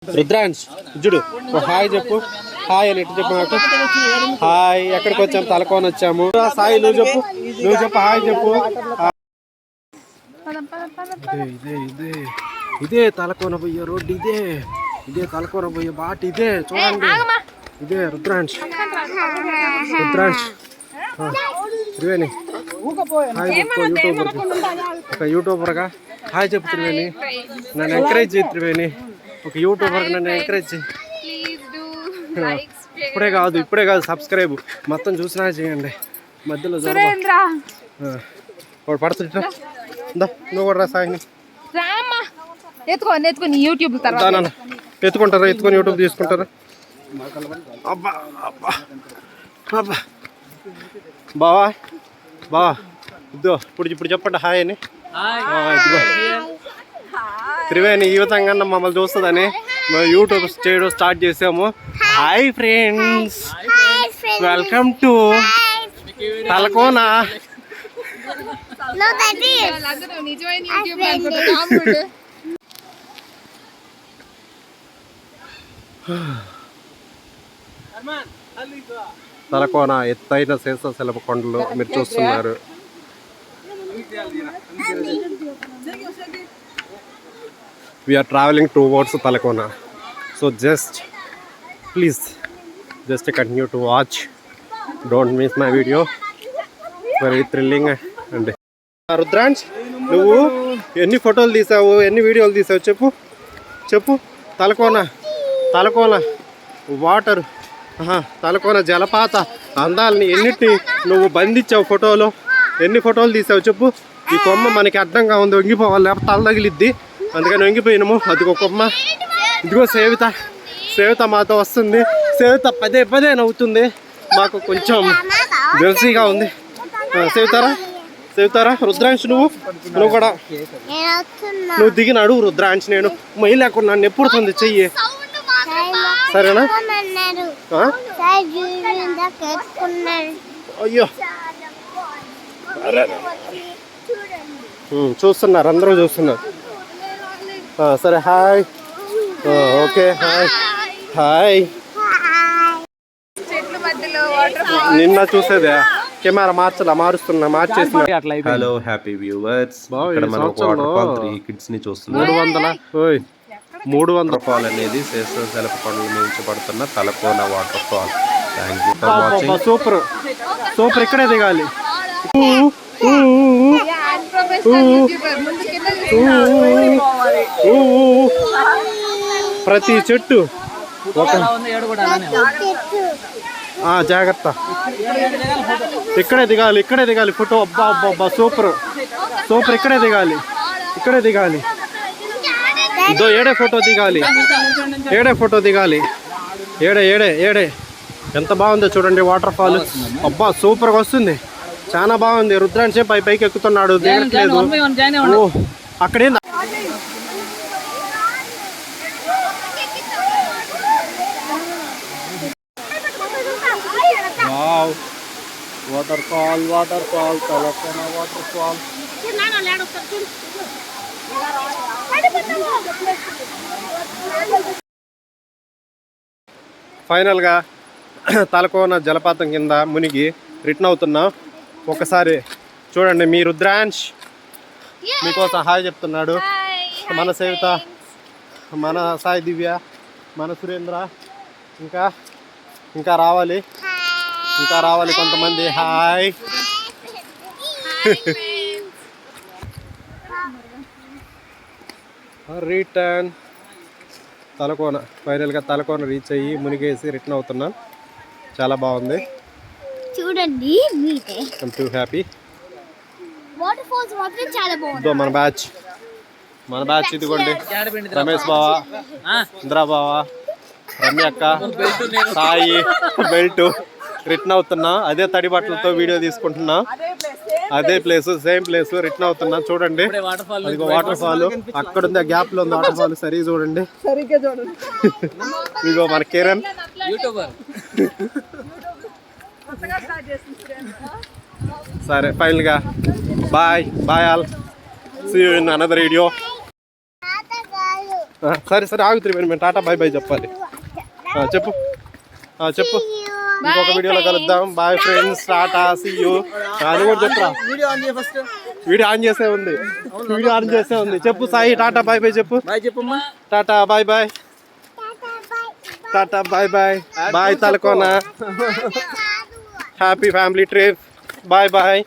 రుద్రాంశ్ చూడు హాయ్ చెప్పు. హాయ్ అని ఎట్టు చెప్పు నాకు. హాయ్ ఎక్కడికి వచ్చాము? తలకోన వచ్చాము. సాయి నువ్వు చెప్పు, నువ్వు చెప్పు హాయ్ చెప్పు. ఇదే ఇదే ఇదే తలకోన పోయే రోడ్డు, ఇదే ఇదే తలకోన పోయే బాట, ఇదే చూడండి, ఇదే రుద్రాంశ్. రుద్రాంశ్ త్రివేణి హాయ్ చెప్పు. ఒక యూట్యూబర్గా హాయ్ చెప్పు త్రివేణి. నన్ను ఎంకరేజ్ చేయి త్రివేణి. ఒక యూట్యూబర్ నన్ను ఎంకరేజ్ చేయి. ఇప్పుడే కాదు సబ్స్క్రైబ్ మొత్తం చూసినా చేయండి. మధ్యలో వాడు పడుతుంటా. నువ్వు కూడా రా సాయిని. ఎత్తుకుంటారా? ఎత్తుకొని యూట్యూబ్ తీసుకుంటారా? అబ్బా అబ్బా అబ్బా బావా బావా ఇద్దో ఇప్పుడు చెప్పండి హాయ్ అని. ఇదిగో త్రివేణి ఈ విధంగా మమ్మల్ని చూస్తుందని మేము యూట్యూబ్ చేయడం స్టార్ట్ చేసాము. Hi friends, welcome to Talakona. Talakona ఎత్తైన శేషశైలపు కొండలు మీరు చూస్తున్నారు. We are traveling towards Talakona, so please continue to watch. Don't miss my video. Very thrilling and Rudransh నువ్వు ఎన్ని ఫోటోలు తీసావు, ఎన్ని వీడియోలు తీసావు చెప్పు. తలకోన వాటర్, తలకోన జలపాత అందాలని ఎన్నిటిని నువ్వు బంధించావు ఫోటోలో. ఎన్ని ఫోటోలు తీసావు చెప్పు. ఈ కొమ్మ మనకి అడ్డంగా ఉంది, వంగిపోవాలి లేకపోతే తల తగిలిద్ది, అందుకని వంగిపోయినాము. అదిగో కొమ్మ. ఇదిగో సేవిత మాతో వస్తుంది. సేవిత పదే నవ్వుతుంది, మాకు కొంచెం జెల్సీగా ఉంది. సేవితారా రుద్రాంశ్ నువ్వు కూడా నువ్వు దిగిన అడుగు రుద్రాంశ్. నేను మై లేకుండా నన్ను ఎప్పుడుతుంది చెయ్యి, సరేనా? అయ్యో చూస్తున్నారు, అందరూ చూస్తున్నారు. సరే హాయ్. Okay hi. నిన్న చూసేదే కెమెరా మార్చేస్తున్నా. హలో హ్యాపీ వ్యూవర్స్, ఇక్కడ మనం వాటర్ ఫాల్ 3 కిడ్స్ ని చూస్తున్నాం. 300 ఫాల్ అనేది శేషశైలపు కొండల నుంచి పడుతున్న Talakona water fall. Thank you for watching. Super ఇక్కడే దిగాలి. ప్రతి చెట్టు జాగ్రత్త. ఇక్కడే దిగాలి ఫోటో. అబ్బా సూపర్ ఇక్కడే దిగాలి. ఇదో ఏడే ఫోటో దిగాలి. ఏడే ఎంత బాగుందో చూడండి వాటర్ ఫాల్. అబ్బా సూపర్గా వస్తుంది, చాలా బాగుంది. రుద్రాంశ్ పైకి ఎక్కుతున్నాడు, దిగట్లేదు. అక్కడే water fall Talakona water fall. ఫైనల్గా తలకోన జలపాతం కింద మునిగి రిటర్న్ అవుతున్నాం. ఒకసారి చూడండి, మీ రుద్రాంశ్ మీకోసం హాయ్ చెప్తున్నాడు. మన సేవిత, మన సాయి దివ్య, మన సురేంద్ర, ఇంకా రావాలి కొంతమంది. హాయ్. రిటర్న్ తలకోన. ఫైనల్గా తలకోన రీచ్ అయ్యి మునిగేసి రిటర్న్ అవుతున్నాం. చాలా బాగుంది చూడండి. I'm too happy. Waterfalls మాత్రం చాలా బాగుంది. మన బ్యాచ్ ఇదిగోండి. రమేష్ బావా, ఇంద్రా బావా, రమ్య అక్క, సాయి, బెల్ట్. రిటర్న్ అవుతున్నా అదే తడి బట్టలతో వీడియో తీసుకుంటున్నా. అదే సేమ్ ప్లేస్ రిటర్న్ అవుతున్నా. చూడండి అదిగో వాటర్ ఫాల్ అక్కడ ఉంది, ఆ గ్యాప్ లో ఉంది వాటర్ ఫాల్. సరిగ్గా చూడండి. ఇదిగో మన కిరణ్ సరే ఫైనల్గా bye all. See you in another video. సరే సరే ఆగు త్రివేణి మేము టాటా బై బై చెప్పాలి చెప్పు చెప్పు ఇంకొక వీడియోలో కలుద్దాం బాయ్ ఫ్రెండ్స్ టాటా సీ యూ అది కూడా చెప్పురా వీడియో ఆన్ చేసే ఉంది వీడియో ఆన్ చేసే ఉంది చెప్పు సాయి టాటా బై బై చెప్పు టాటా బాయ్ బాయ్ టాటా bye bye bye Talakona happy family trip bye bye